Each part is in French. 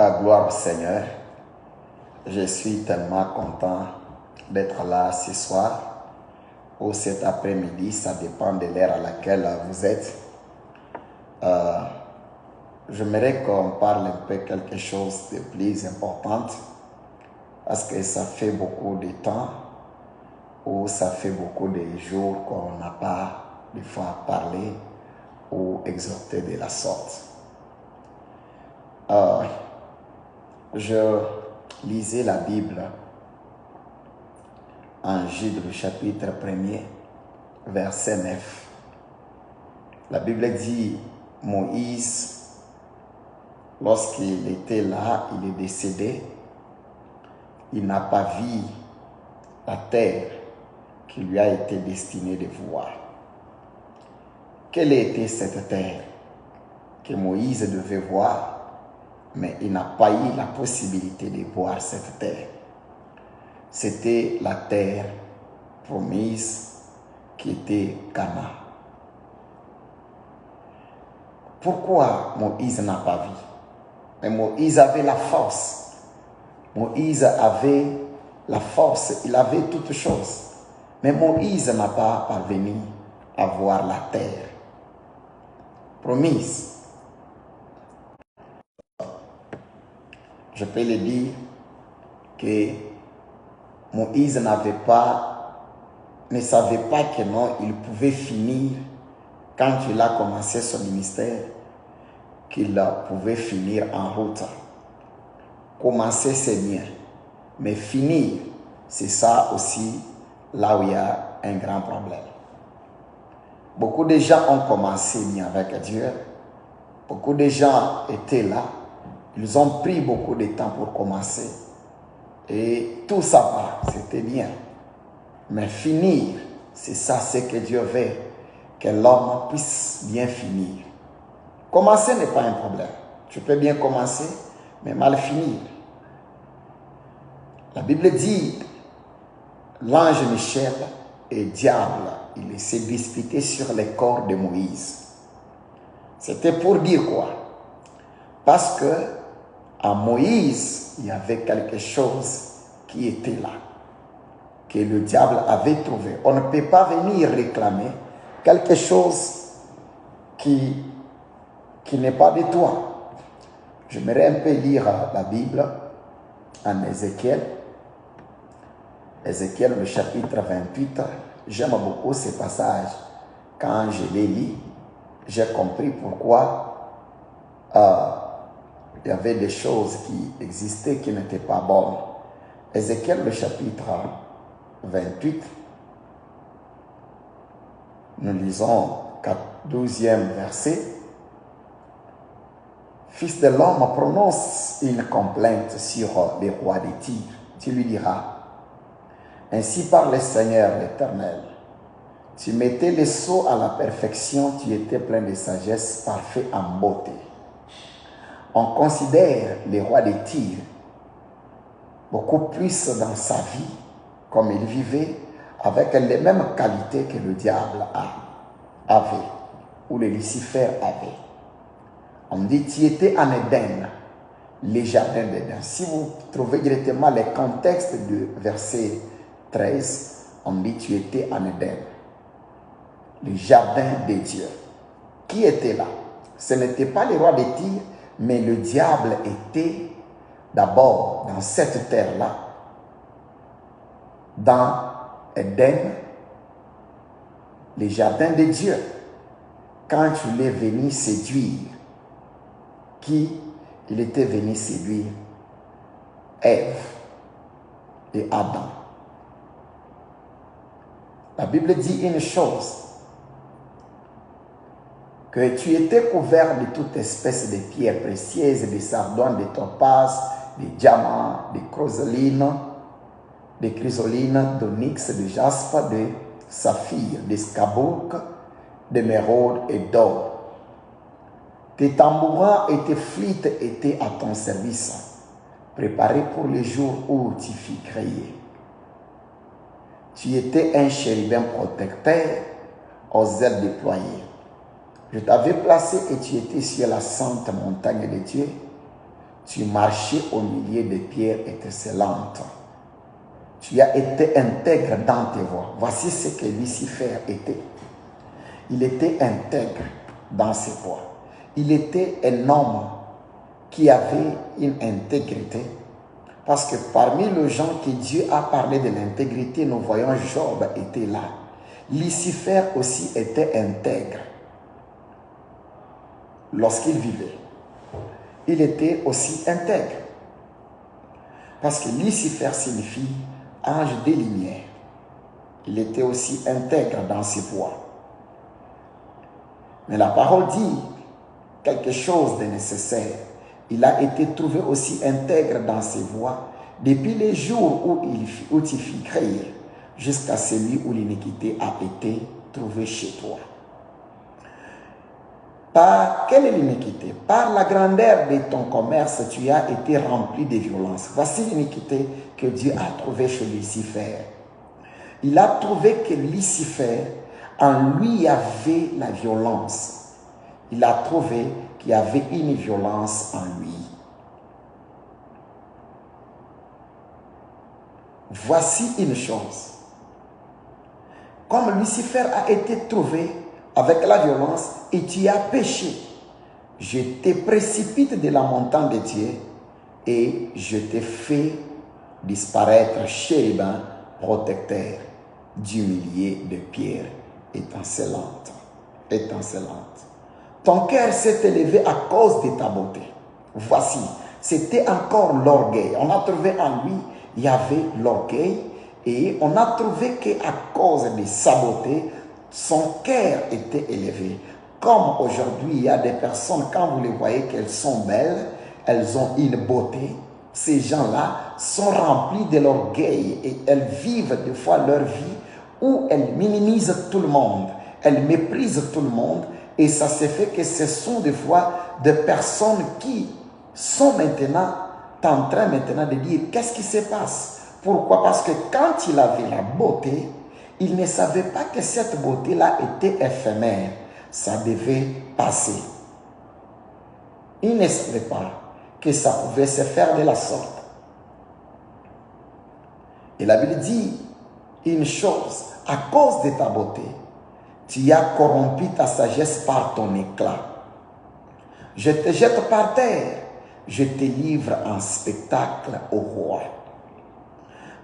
Gloire au Seigneur. Je suis tellement content d'être là ce soir ou cet après-midi, ça dépend de l'heure à laquelle vous êtes. J'aimerais qu'on parle un peu quelque chose de plus important parce que ça fait beaucoup de temps ou ça fait beaucoup de jours qu'on n'a pas des fois parlé ou exhorté de la sorte. Je lisais la Bible en Jude, le chapitre 1er, verset 9. La Bible dit, Moïse, lorsqu'il était là, il est décédé, il n'a pas vu la terre qui lui a été destinée de voir. Quelle était cette terre que Moïse devait voir, mais il n'a pas eu la possibilité de voir cette terre? C'était la terre promise qui était Canaan. Pourquoi Moïse n'a pas vu? Mais Moïse avait la force. Moïse avait la force, il avait toutes choses. Mais Moïse n'a pas parvenu à voir la terre promise. Je peux le dire que Moïse ne savait pas que non, il pouvait finir, quand il a commencé son ministère, qu'il pouvait finir en route. Commencer, c'est bien, mais finir, c'est ça aussi, là où il y a un grand problème. Beaucoup de gens ont commencé bien avec Dieu. Beaucoup de gens étaient là. Ils ont pris beaucoup de temps pour commencer. Et tout ça va, c'était bien. Mais finir, c'est ça ce que Dieu veut, que l'homme puisse bien finir. Commencer n'est pas un problème. Tu peux bien commencer, mais mal finir. La Bible dit, l'ange Michel et diable, il s'est disputé sur les corps de Moïse. C'était pour dire quoi? Parce que à Moïse, il y avait quelque chose qui était là, que le diable avait trouvé. On ne peut pas venir réclamer quelque chose qui n'est pas de toi. J'aimerais un peu lire la Bible en Ézéchiel. Ézéchiel, le chapitre 28. J'aime beaucoup ce passage. Quand je l'ai lu, j'ai compris pourquoi il y avait des choses qui existaient qui n'étaient pas bonnes. Ézéchiel, le chapitre 28, nous lisons 12e verset. Fils de l'homme, prononce une complainte sur les rois des Tyr. Tu lui diras, ainsi parle le Seigneur l'Éternel. Tu mettais les sceaux à la perfection, tu étais plein de sagesse, parfait en beauté. On considère les rois des Tyr beaucoup plus dans sa vie, comme il vivait, avec les mêmes qualités que le diable avait, ou le Lucifer avait. On dit, tu étais en Éden, les jardins d'Éden. Si vous trouvez directement les contextes du verset 13, on dit, tu étais en Éden, le jardin de Dieu. Qui était là? Ce n'était pas les rois de Tyr, mais le diable était d'abord dans cette terre-là, dans Éden, les jardins de Dieu. Quand il est venu séduire, qui il était venu séduire? Ève et Adam. La Bible dit une chose, que tu étais couvert de toute espèce de pierres précieuses, de sardoines, de topazes, de diamants, de chrysolines, d'onyx, de jaspe, de saphir, de scabourg, d'émeraude et d'or. Tes tambourins et tes flûtes étaient à ton service, préparés pour le jour où tu fus créé. Tu étais un chérubin protecteur aux ailes déployées. Je t'avais placé et tu étais sur la sainte montagne de Dieu. Tu marchais au milieu des pierres étincelantes. Tu as été intègre dans tes voies. Voici ce que Lucifer était. Il était intègre dans ses voies. Il était un homme qui avait une intégrité. Parce que parmi les gens que Dieu a parlé de l'intégrité, nous voyons Job était là. Lucifer aussi était intègre lorsqu'il vivait. Il était aussi intègre. Parce que Lucifer signifie ange des lumières. Il était aussi intègre dans ses voies. Mais la parole dit quelque chose de nécessaire. Il a été trouvé aussi intègre dans ses voies depuis les jours où il fut créé jusqu'à celui où l'iniquité a été trouvée chez toi. Par quelle est l'iniquité? Par la grandeur de ton commerce, tu as été rempli de violence. Voici l'iniquité que Dieu a trouvée chez Lucifer. Il a trouvé que Lucifer, en lui, il y avait la violence. Il a trouvé qu'il y avait une violence en lui. Voici une chose. Comme Lucifer a été trouvé avec la violence et tu as péché, je te précipite de la montagne de Dieu et je te fais disparaître chérubin protecteur du milieu de pierres étincelantes. Ton cœur s'est élevé à cause de ta beauté. Voici, c'était encore l'orgueil. On a trouvé en lui, il y avait l'orgueil et on a trouvé qu'à cause de sa beauté, son cœur était élevé. Comme aujourd'hui, il y a des personnes, quand vous les voyez qu'elles sont belles, elles ont une beauté, ces gens-là sont remplis de l'orgueil et elles vivent des fois leur vie où elles minimisent tout le monde, elles méprisent tout le monde et ça se fait que ce sont des fois des personnes qui sont maintenant en train de dire qu'est-ce qui se passe. Pourquoi? Parce que quand il avait la beauté, il ne savait pas que cette beauté-là était éphémère. Ça devait passer. Il ne savait pas que ça pouvait se faire de la sorte. Et la Bible dit une chose, à cause de ta beauté, tu as corrompu ta sagesse par ton éclat. Je te jette par terre, je te livre en spectacle au roi.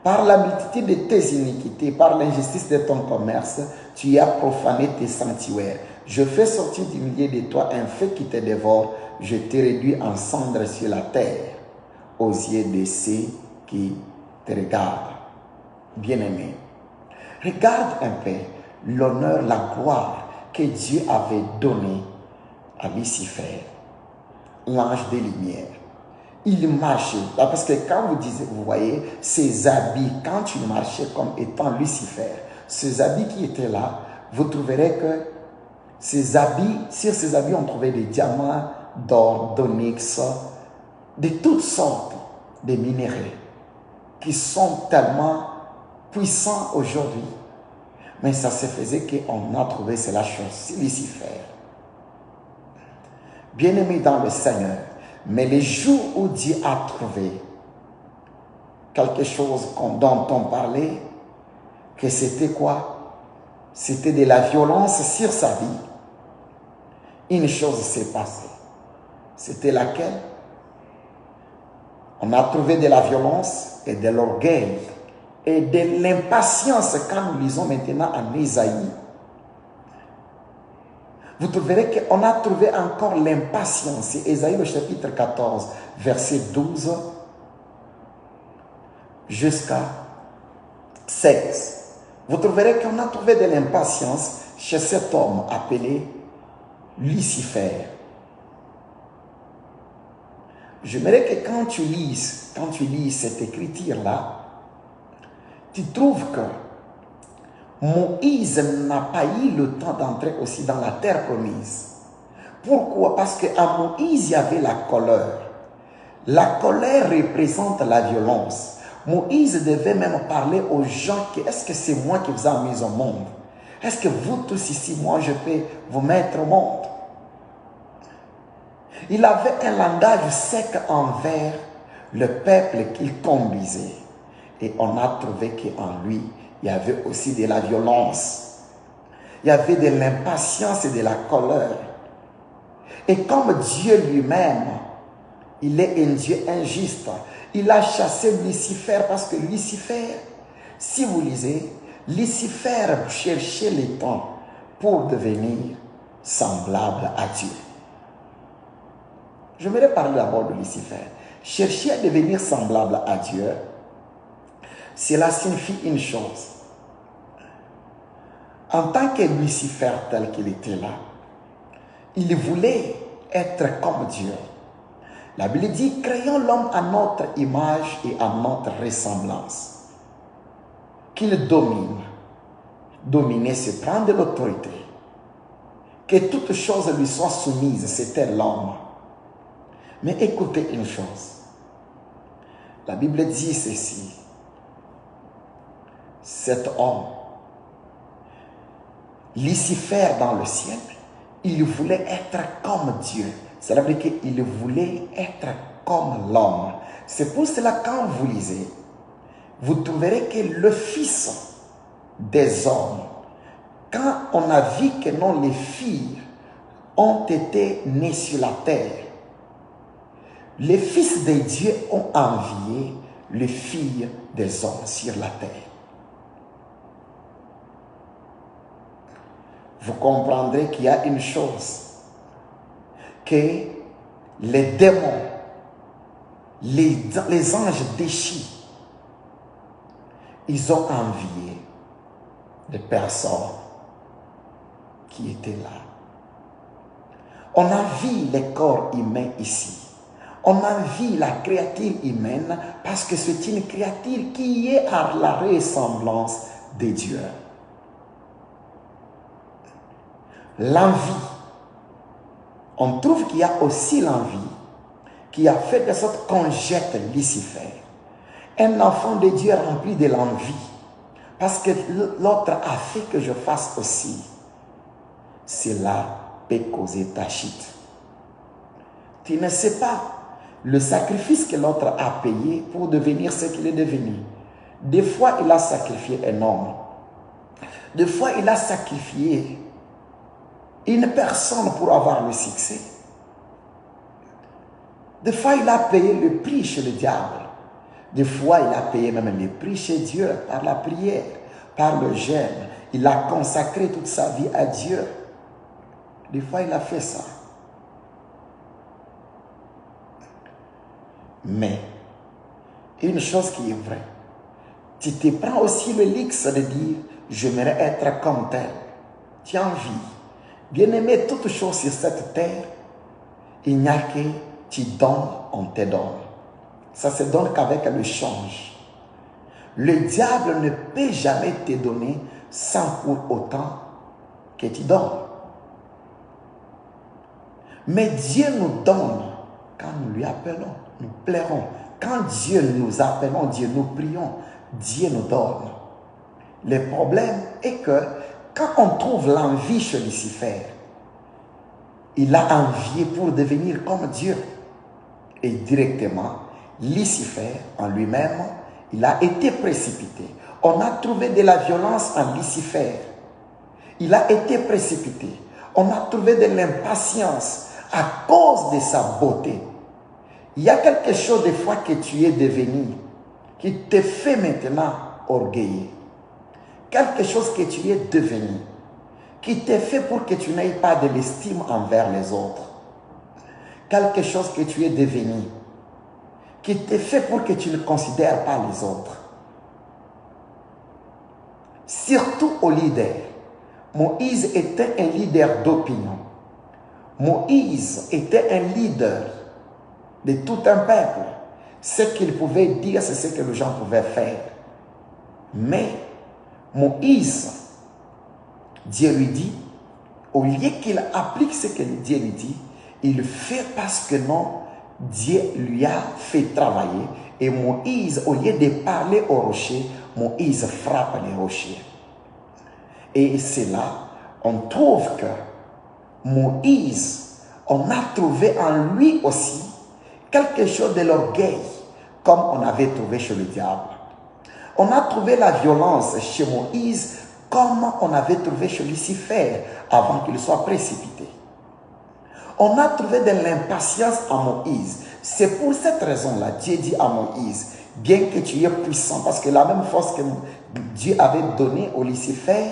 Par la multitude de tes iniquités, par l'injustice de ton commerce, tu as profané tes sanctuaires. Je fais sortir du milieu de toi un feu qui te dévore. Je te réduis en cendres sur la terre, aux yeux de ceux qui te regardent. Bien-aimé, regarde un peu l'honneur, la gloire que Dieu avait donnée à Lucifer, l'ange des lumières. Il marchait, parce que quand vous voyez ses habits, quand il marchait comme étant Lucifer, ces habits qui étaient là, vous trouverez que ces habits, sur ces habits, on trouvait des diamants, d'or, d'onyx, de toutes sortes de minéraux qui sont tellement puissants aujourd'hui. Mais ça se faisait qu'on a trouvé cela chez Lucifer. Bien-aimé dans le Seigneur, mais les jours où Dieu a trouvé quelque chose dont on parlait, que c'était quoi? C'était de la violence sur sa vie. Une chose s'est passée. C'était laquelle? On a trouvé de la violence et de l'orgueil et de l'impatience quand nous lisons maintenant en Isaïe. Vous trouverez qu'on a trouvé encore l'impatience. C'est Isaïe le chapitre 14, verset 12 jusqu'à 16. Vous trouverez qu'on a trouvé de l'impatience chez cet homme appelé Lucifer. J'aimerais que quand tu lis cette écriture-là, tu trouves que Moïse n'a pas eu le temps d'entrer aussi dans la terre promise. Pourquoi? Parce qu'à Moïse, il y avait la colère. La colère représente la violence. Moïse devait même parler aux gens que est-ce que c'est moi qui vous ai mis au monde? Est-ce que vous tous ici, moi, je peux vous mettre au monde? Il avait un langage sec envers le peuple qu'il conduisait. Et on a trouvé qu'en lui, il y avait aussi de la violence. Il y avait de l'impatience et de la colère. Et comme Dieu lui-même, il est un Dieu injuste, il a chassé Lucifer parce que Lucifer, si vous lisez, Lucifer cherchait le temps pour devenir semblable à Dieu. J'aimerais parler d'abord de Lucifer. Chercher à devenir semblable à Dieu, cela signifie une chose. En tant que Lucifer tel qu'il était là, il voulait être comme Dieu. La Bible dit, créons l'homme à notre image et à notre ressemblance. Qu'il domine. Dominer, c'est prendre de l'autorité. Que toutes choses lui soient soumises, c'était l'homme. Mais écoutez une chose. La Bible dit ceci. Cet homme, Lucifer dans le ciel, il voulait être comme Dieu. Ça veut dire qu'il voulait être comme l'homme. C'est pour cela quand vous lisez, vous trouverez que le fils des hommes, quand on a vu que non, les filles ont été nées sur la terre, les fils de Dieu ont envié les filles des hommes sur la terre. Vous comprendrez qu'il y a une chose, que les démons, les anges déchus, ils ont envié des personnes qui étaient là. On a vu les corps humains ici. On a vu la créature humaine parce que c'est une créature qui est à la ressemblance de Dieu. L'envie. On trouve qu'il y a aussi l'envie qui a fait de sorte qu'on jette Lucifer. Un enfant de Dieu rempli de l'envie. Parce que l'autre a fait que je fasse aussi. Cela peut causer ta chute. Tu ne sais pas le sacrifice que l'autre a payé pour devenir ce qu'il est devenu. Des fois, il a sacrifié un homme. Des fois, il a sacrifié une personne pour avoir le succès. Des fois, il a payé le prix chez le diable. Des fois, il a payé même le prix chez Dieu par la prière, par le jeûne. Il a consacré toute sa vie à Dieu. Des fois, il a fait ça. Mais, une chose qui est vraie, tu te prends aussi le luxe de dire, j'aimerais être comme tel. Tu as envie. Bien-aimé, toutes choses sur cette terre, il n'y a que tu donnes, on te donne. Ça se donne qu'avec le change. Le diable ne peut jamais te donner sans pour autant que tu donnes. Mais Dieu nous donne quand nous lui appelons, nous plairons. Quand Dieu nous appelons, Dieu nous prions, Dieu nous donne. Le problème est que quand on trouve l'envie chez Lucifer, il a envié pour devenir comme Dieu. Et directement, Lucifer en lui-même, il a été précipité. On a trouvé de la violence en Lucifer. Il a été précipité. On a trouvé de l'impatience à cause de sa beauté. Il y a quelque chose des fois que tu es devenu qui te fait maintenant orgueilleux. Quelque chose que tu es devenu qui te fait pour que tu n'aies pas de l'estime envers les autres. Quelque chose que tu es devenu qui te fait pour que tu ne considères pas les autres. Surtout aux leaders. Moïse était un leader d'opinion. Moïse était un leader de tout un peuple. Ce qu'il pouvait dire, c'est ce que les gens pouvaient faire. Mais Moïse, Dieu lui dit, au lieu qu'il applique ce que Dieu lui dit, il fait parce que non, Dieu lui a fait travailler. Et Moïse, au lieu de parler au rocher, Moïse frappe les rochers. Et c'est là, on trouve que Moïse on a trouvé en lui aussi quelque chose de l'orgueil, comme on avait trouvé chez le diable. On a trouvé la violence chez Moïse, comme on avait trouvé chez Lucifer, avant qu'il soit précipité. On a trouvé de l'impatience en Moïse. C'est pour cette raison-là, Dieu dit à Moïse, bien que tu es puissant, parce que la même force que Dieu avait donnée au Lucifer,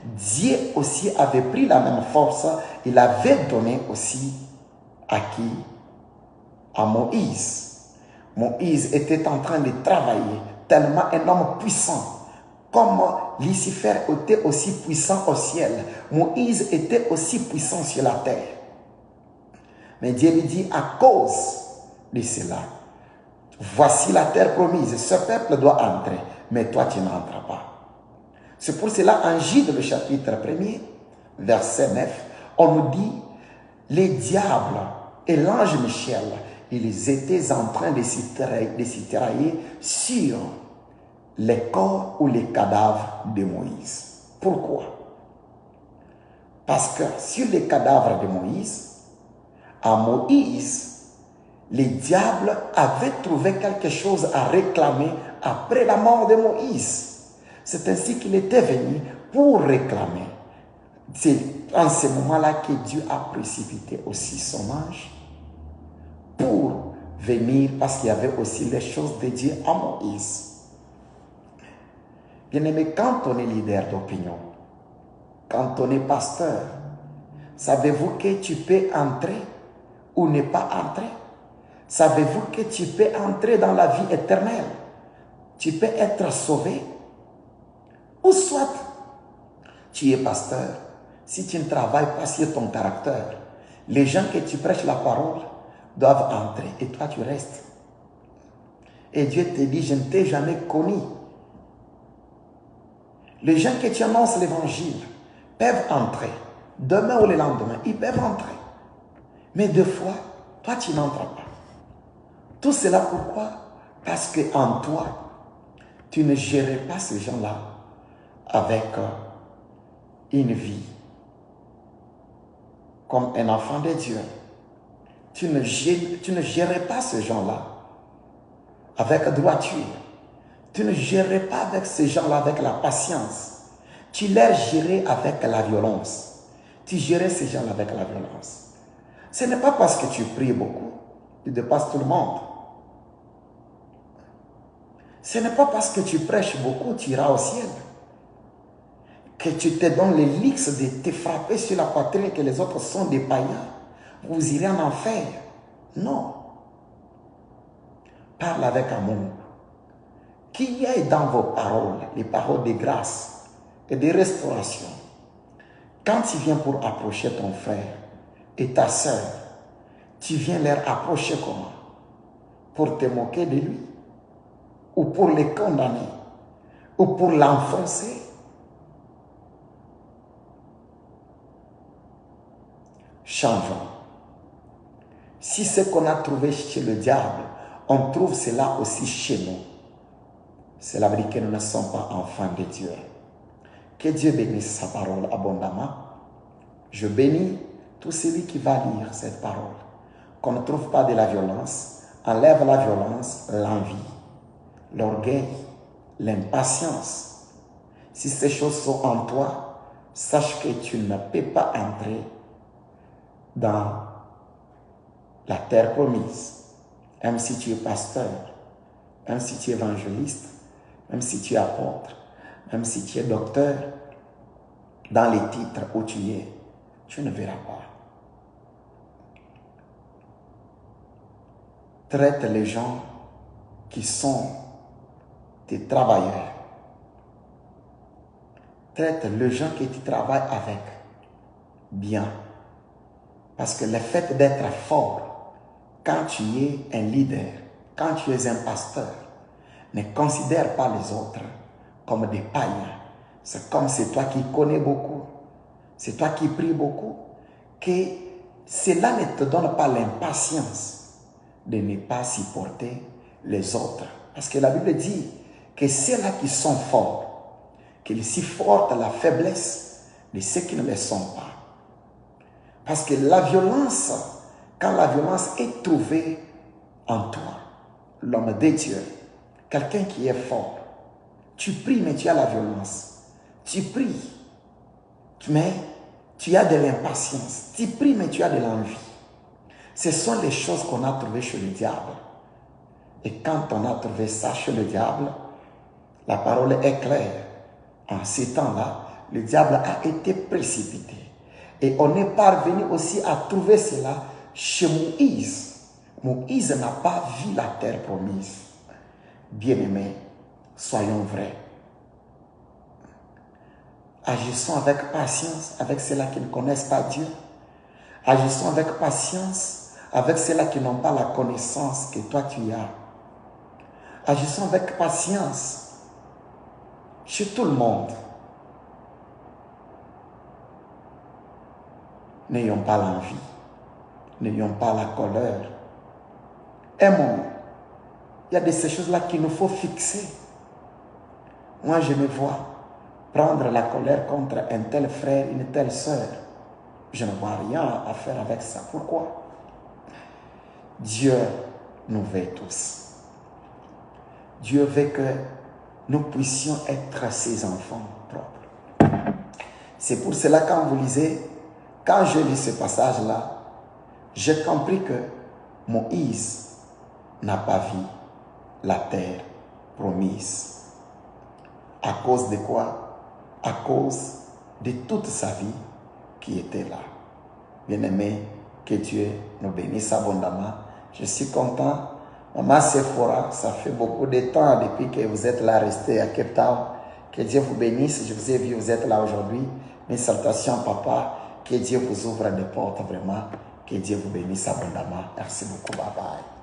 Dieu aussi avait pris la même force, il avait donné aussi à qui? À Moïse. Moïse était en train de travailler, tellement un homme puissant. Comme Lucifer était aussi puissant au ciel, Moïse était aussi puissant sur la terre. Mais Dieu lui dit, à cause de cela, voici la terre promise, ce peuple doit entrer, mais toi tu n'entres pas. C'est pour cela, en Jude, le chapitre 1er, verset 9, on nous dit, les diables et l'ange Michel, ils étaient en train de s'y tirailler sur les corps ou les cadavres de Moïse. Pourquoi? Parce que sur les cadavres de Moïse, à Moïse, les diables avaient trouvé quelque chose à réclamer après la mort de Moïse. C'est ainsi qu'il était venu pour réclamer. C'est en ce moment-là que Dieu a précipité aussi son ange pour venir, parce qu'il y avait aussi les choses de Dieu à Moïse. Bien-aimé, quand on est leader d'opinion, quand on est pasteur, savez-vous que tu peux entrer ou ne pas entrer? Savez-vous que tu peux entrer dans la vie éternelle? Tu peux être sauvé? Ou soit, tu es pasteur. Si tu ne travailles pas sur ton caractère, les gens que tu prêches la parole doivent entrer et toi tu restes. Et Dieu te dit, je ne t'ai jamais connu. Les gens que tu annonces l'évangile peuvent entrer. Demain ou le lendemain, ils peuvent entrer. Mais deux fois, toi tu n'entres pas. Tout cela pourquoi? Parce qu'en toi, tu ne gérais pas ces gens-là avec une vie comme un enfant de Dieu. Tu ne gérais pas ces gens-là avec droiture. Tu ne gérais pas avec ces gens-là avec la patience. Tu les gérais avec la violence. Tu gérais ces gens-là avec la violence. Ce n'est pas parce que tu pries beaucoup, tu dépasses tout le monde. Ce n'est pas parce que tu prêches beaucoup, tu iras au ciel. Que tu te donnes les luxe de te frapper sur la poitrine que les autres sont des païens. Vous irez en enfer. Non. Parle avec amour. Qu'il y ait dans vos paroles, les paroles de grâce et de restauration. Quand tu viens pour approcher ton frère et ta sœur, tu viens leur approcher comment? Pour te moquer de lui? Ou pour les condamner? Ou pour l'enfoncer? Changeons. Si ce qu'on a trouvé chez le diable, on trouve cela aussi chez nous, cela veut dire que nous ne sommes pas enfants de Dieu. Que Dieu bénisse sa parole abondamment. Je bénis tout celui qui va lire cette parole. Qu'on ne trouve pas de la violence. Enlève la violence, l'envie, l'orgueil, l'impatience. Si ces choses sont en toi, sache que tu ne peux pas entrer dans la terre promise. Même si tu es pasteur, même si tu es évangéliste, même si tu es apôtre, même si tu es docteur, dans les titres où tu es, tu ne verras pas. Traite les gens qui sont tes travailleurs. Traite les gens que tu travailles avec bien. Parce que le fait d'être fort, quand tu es un leader, quand tu es un pasteur, ne considère pas les autres comme des païens. C'est comme c'est toi qui connais beaucoup, c'est toi qui pries beaucoup, que cela ne te donne pas l'impatience de ne pas supporter les autres. Parce que la Bible dit que ceux-là qui sont forts, qu'ils supportent la faiblesse de ceux qui ne le sont pas. Parce que la violence quand la violence est trouvée en toi, l'homme de Dieu, quelqu'un qui est fort, tu pries mais tu as la violence. Tu pries mais tu as de l'impatience. Tu pries mais tu as de l'envie. Ce sont les choses qu'on a trouvées chez le diable. Et quand on a trouvé ça chez le diable, la parole est claire. En ces temps-là, le diable a été précipité. Et on est parvenu aussi à trouver cela chez Moïse. Moïse n'a pas vu la terre promise. Bien-aimés, soyons vrais. Agissons avec patience avec ceux-là qui ne connaissent pas Dieu. Agissons avec patience avec ceux-là qui n'ont pas la connaissance que toi tu as. Agissons avec patience chez tout le monde. N'ayons pas l'envie, n'ayons pas la colère. Aimons. Il y a de ces choses-là qu'il nous faut fixer. Moi, je me vois prendre la colère contre un tel frère, une telle sœur. Je ne vois rien à faire avec ça. Pourquoi? Dieu nous veut tous. Dieu veut que nous puissions être ses enfants propres. C'est pour cela quand vous lisez, quand je lis ce passage-là, j'ai compris que Moïse n'a pas vu la terre promise. À cause de quoi? À cause de toute sa vie qui était là. Bien-aimé, que Dieu nous bénisse abondamment. Je suis content. Maman Sephora, ça fait beaucoup de temps depuis que vous êtes là resté à Cape Town. Que Dieu vous bénisse. Je vous ai vu, vous êtes là aujourd'hui. Mes salutations, papa. Que Dieu vous ouvre des portes vraiment. Que Dieu vous bénisse abondamment. Merci beaucoup. Bye bye.